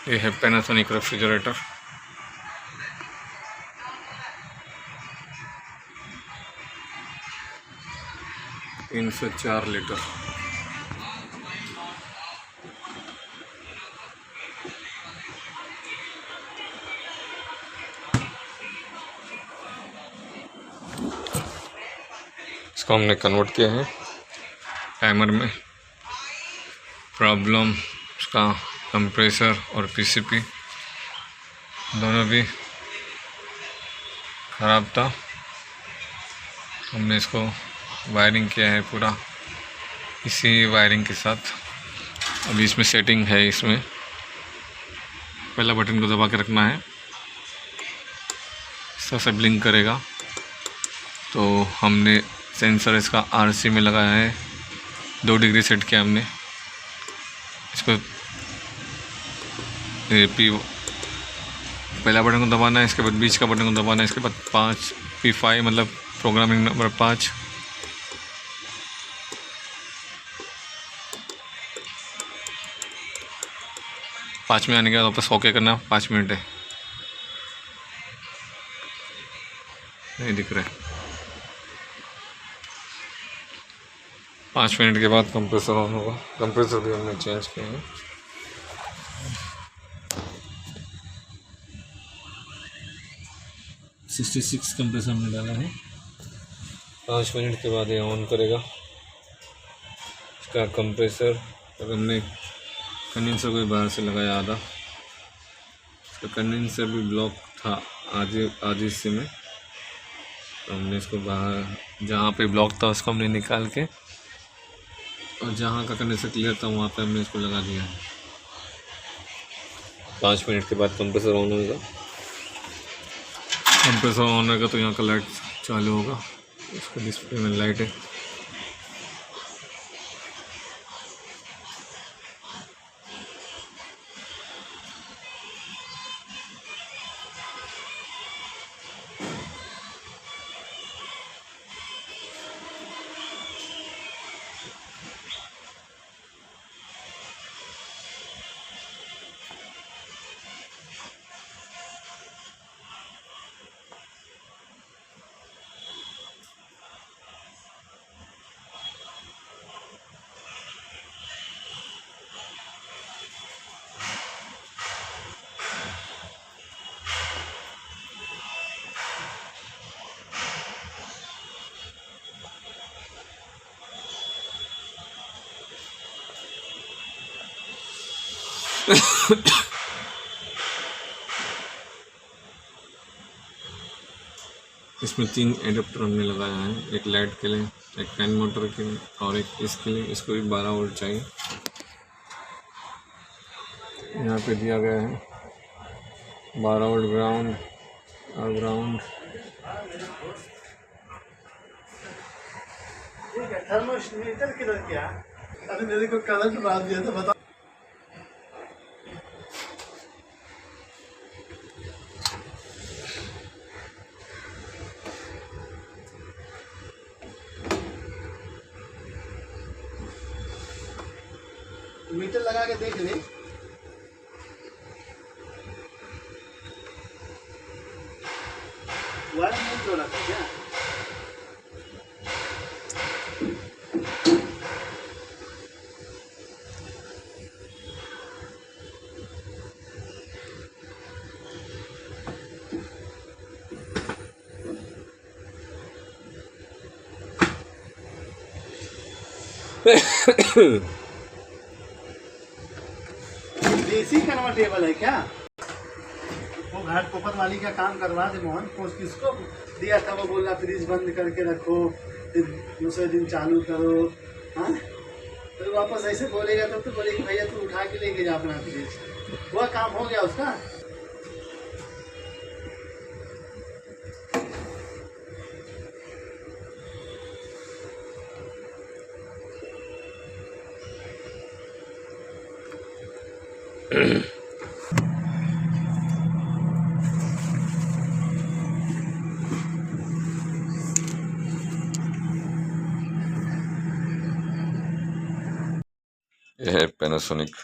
ये है Panasonic refrigerator. 304 litre. इसको हमने कन्वर्ट किया है टाइमर में। प्रॉब्लम उसका कंप्रेसर और पीसीपी दोनों भी ख़राब था। हमने इसको वायरिंग किया है पूरा इसी वायरिंग के साथ। अभी इसमें सेटिंग है। इसमें पहला बटन को दबा के रखना है, इस तरह से ब्लिंक करेगा। तो हमने सेंसर इसका आरसी में लगाया है, 2 डिग्री सेट किया हमने इसको। पहला बटन को दबाना है, इसके बाद बीच का बटन को दबाना है, इसके बाद 5 P5 मतलब प्रोग्रामिंग नंबर 5। पाँच में आने के बाद वापस ओके करना। 5 मिनट है, नहीं दिख रहा है। 5 मिनट के बाद कंप्रेसर ऑन होगा। कंप्रेसर भी हमने चेंज किए हैं। $66 कंप्रेसर हमने डाला है। 5 मिनट के बाद ये ऑन करेगा इसका कंप्रेसर। और हमने कंडेंसर को बाहर से लगाया आधा, इसका कंडेंसर भी ब्लॉक था आधे हिस्से में। तो हमने इसको बाहर, जहाँ पे ब्लॉक था उसको हमने निकाल के, और जहाँ का कंडेंसर क्लियर था वहाँ पे हमने इसको लगा दिया है। 5 मिनट के बाद कंप्रेसर ऑन होगा। कंप्रेसर ऑन होगा तो यहाँ का लाइट चालू होगा। इसका डिस्प्ले में लाइट है। इसमें 3 एडाप्टर हमने लगाया है, एक लाइट के लिए, एक फैन मोटर के लिए और एक इसके लिए। इसको भी 12 वोल्ट चाहिए। यहाँ पे दिया गया है 12 वोल्ट ग्राउंड और ग्राउंड। थर्मोमीटर किधर क्या? अरे मेरे को करंट मार दिया था, बता। मीटर लगा के देख ले। वायर नहीं जोड़ा था क्या? देसी कन्वर्टेबल है क्या? वो घाट पोपट वाली का काम करवा दे मोहन। पोस्ट किसको दिया था? वो बोला फ्रिज बंद करके रखो, फिर दूसरे दिन चालू करो। हाँ, तो वापस ऐसे बोलेगा तो बोलेगी भैया तू उठा के लेके जा अपना फ्रिज। वह काम हो गया उसका। यह है पैनासोनिक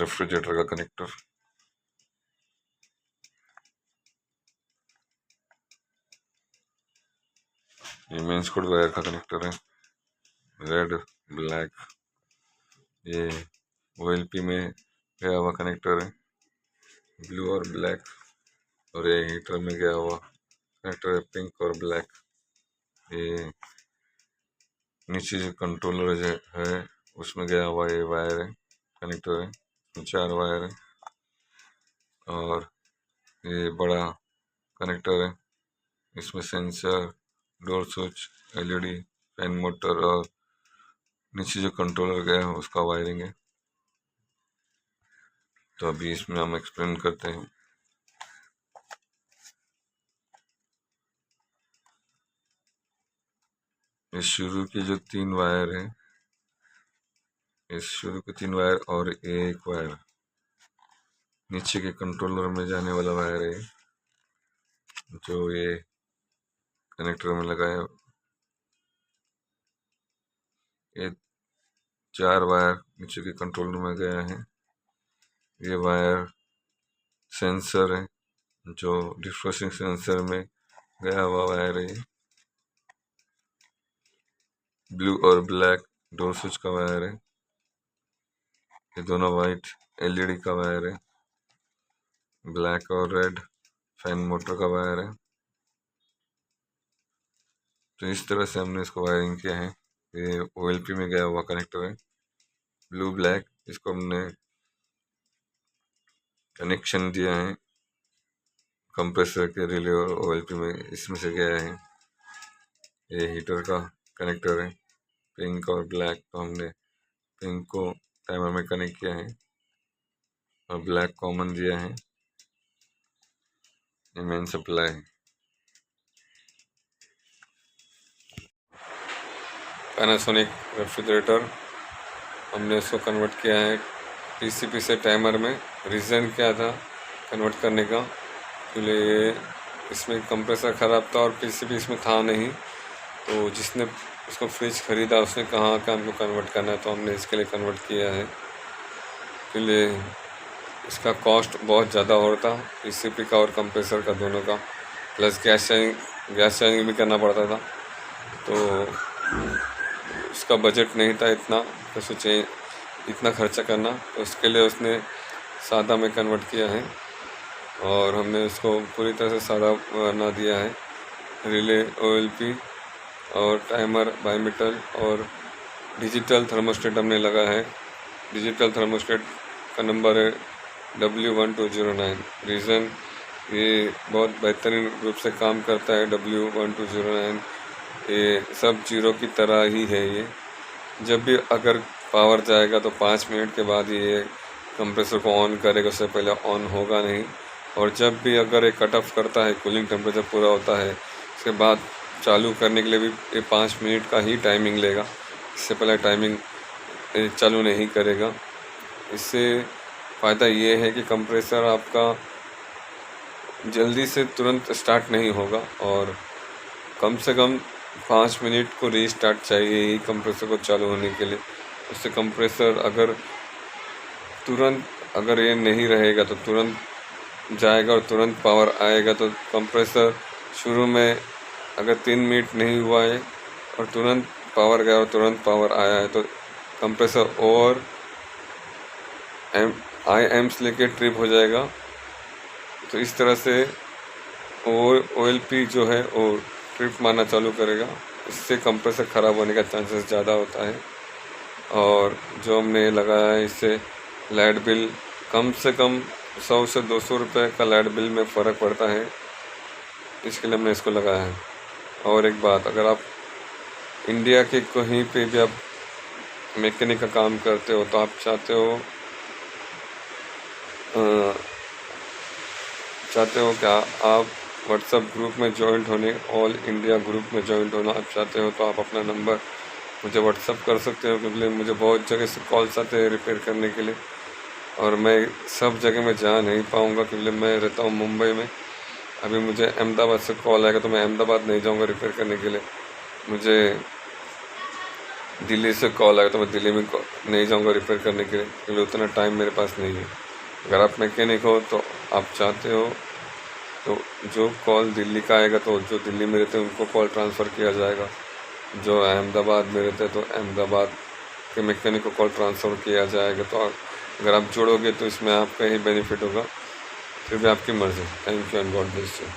रेफ्रिजरेटर का कनेक्टर। ये मेंस कोड वायर का कनेक्टर है, रेड ब्लैक। ये OLP में गया हुआ कनेक्टर है, ब्लू और ब्लैक। और ये हीटर में गया हुआ कनेक्टर है, पिंक और ब्लैक। ये नीचे जो कंट्रोलर है उसमें गया हुआ ये वायर है, कनेक्टर है, 4 वायर है। और ये बड़ा कनेक्टर है, इसमें sensor, door switch, LED, fan motor और नीचे जो कंट्रोलर गया है उसका वायरिंग है। तो अभी इसमें हम एक्सप्लेन करते हैं। इस शुरू के जो 3 वायर हैं, इस शुरू के 3 वायर और एक वायर नीचे के कंट्रोलर में जाने वाला वायर है, जो ये कनेक्टर में लगा है। ये 4 वायर नीचे के कंट्रोलर में गया है। ये वायर सेंसर है, जो डिफ्रॉस्टिंग सेंसर में गया हुआ वायर है। ब्लू और ब्लैक डोर स्विच का वायर है। ये दोनों वाइट LED का वायर है। ब्लैक और रेड फैन मोटर का वायर है। तो इस तरह से हमने इसको वायरिंग किया है। ये OLP में गया हुआ कनेक्टर है, ब्लू ब्लैक। इसको हमने कनेक्शन दिया है कंप्रेसर के रिले और OLP में, इसमें से गया है। ये हीटर का कनेक्टर है, पिंक और ब्लैक। तो हमने पिंक को टाइमर में कनेक्ट किया है और ब्लैक कॉमन दिया है। ये मेन सप्लाई है। पैनासोनिक रेफ्रिजरेटर हमने इसको कन्वर्ट किया है PCP से टाइमर में। रीज़न क्या था कन्वर्ट करने का, इसलिए इसमें कंप्रेसर ख़राब था और PCP इसमें था नहीं। तो जिसने उसको फ्रिज ख़रीदा उसने कहा कि हमको कन्वर्ट करना है, तो हमने इसके लिए कन्वर्ट किया है। इसलिए इसका कॉस्ट बहुत ज़्यादा हो रहा था, PCP का और कंप्रेसर का दोनों का, प्लस गैस चार्जिंग भी करना पड़ता था। तो उसका बजट नहीं था इतना, तो सोचे इतना खर्चा करना, तो उसके लिए उसने सादा में कन्वर्ट किया है। और हमने उसको पूरी तरह से सादा बना दिया है। रिले, OLP और टाइमर, बायोमीटर और डिजिटल थर्मोस्टेट हमने लगा है। डिजिटल थर्मोस्टेट का नंबर है W1209। रीज़न ये बहुत बेहतरीन रूप से काम करता है। W1209 ये सब जीरो की तरह ही है। ये जब भी अगर पावर जाएगा तो 5 मिनट के बाद ये कंप्रेसर को ऑन करेगा, उससे पहले ऑन होगा नहीं। और जब भी अगर ये कट ऑफ करता है, कूलिंग टेम्परेचर पूरा होता है, उसके बाद चालू करने के लिए भी ये 5 मिनट का ही टाइमिंग लेगा, इससे पहले टाइमिंग चालू नहीं करेगा। इससे फ़ायदा ये है कि कंप्रेसर आपका जल्दी से तुरंत स्टार्ट नहीं होगा और कम से कम 5 मिनट को रीस्टार्ट चाहिए ही कंप्रेसर को चालू होने के लिए। उससे कंप्रेसर अगर ये नहीं रहेगा तो तुरंत जाएगा और तुरंत पावर आएगा। तो कंप्रेसर शुरू में अगर 3 मिनट नहीं हुआ है और तुरंत पावर गया और तुरंत पावर आया है, तो कंप्रेसर और IMs लेके ट्रिप हो जाएगा। तो इस तरह से OLP जो है वो ट्रिप मारना चालू करेगा। इससे कंप्रेसर ख़राब होने का चांसेस ज़्यादा होता है। और जो हमने लगाया है, इससे लाइट बिल कम से कम 100 से 200 रुपये का लाइट बिल में फ़र्क पड़ता है। इसके लिए हमने इसको लगाया है। और एक बात, अगर आप इंडिया के कहीं पे भी आप मैकेनिक का काम करते हो, तो आप चाहते हो क्या आप व्हाट्सएप ग्रुप में जॉइंट होने, ऑल इंडिया ग्रुप में जॉइंट होना आप चाहते हो, तो आप अपना नंबर मुझे व्हाट्सएप कर सकते हो। क्योंकि मुझे बहुत जगह से कॉल्स आते हैं रिपेयर करने के लिए, और मैं सब जगह में जा नहीं पाऊँगा क्योंकि मैं रहता हूँ मुंबई में। अभी मुझे अहमदाबाद से कॉल आएगा तो मैं अहमदाबाद नहीं जाऊँगा रिपेयर करने के लिए। मुझे दिल्ली से कॉल आया तो मैं दिल्ली में नहीं जाऊंगा रिपेयर करने के लिए, क्योंकि उतना टाइम मेरे पास नहीं है। अगर आप मैकेनिक हो तो आप चाहते हो तो जो कॉल दिल्ली का आएगा तो जो दिल्ली में रहते हैं उनको कॉल ट्रांसफ़र किया जाएगा, जो अहमदाबाद में रहते हैं तो अहमदाबाद के मैकेनिक को कॉल ट्रांसफ़र किया जाएगा। तो अगर आप जोड़ोगे तो इसमें आपका ही बेनिफिट होगा, फिर भी आपकी मर्ज़ी। Thank you and God bless you.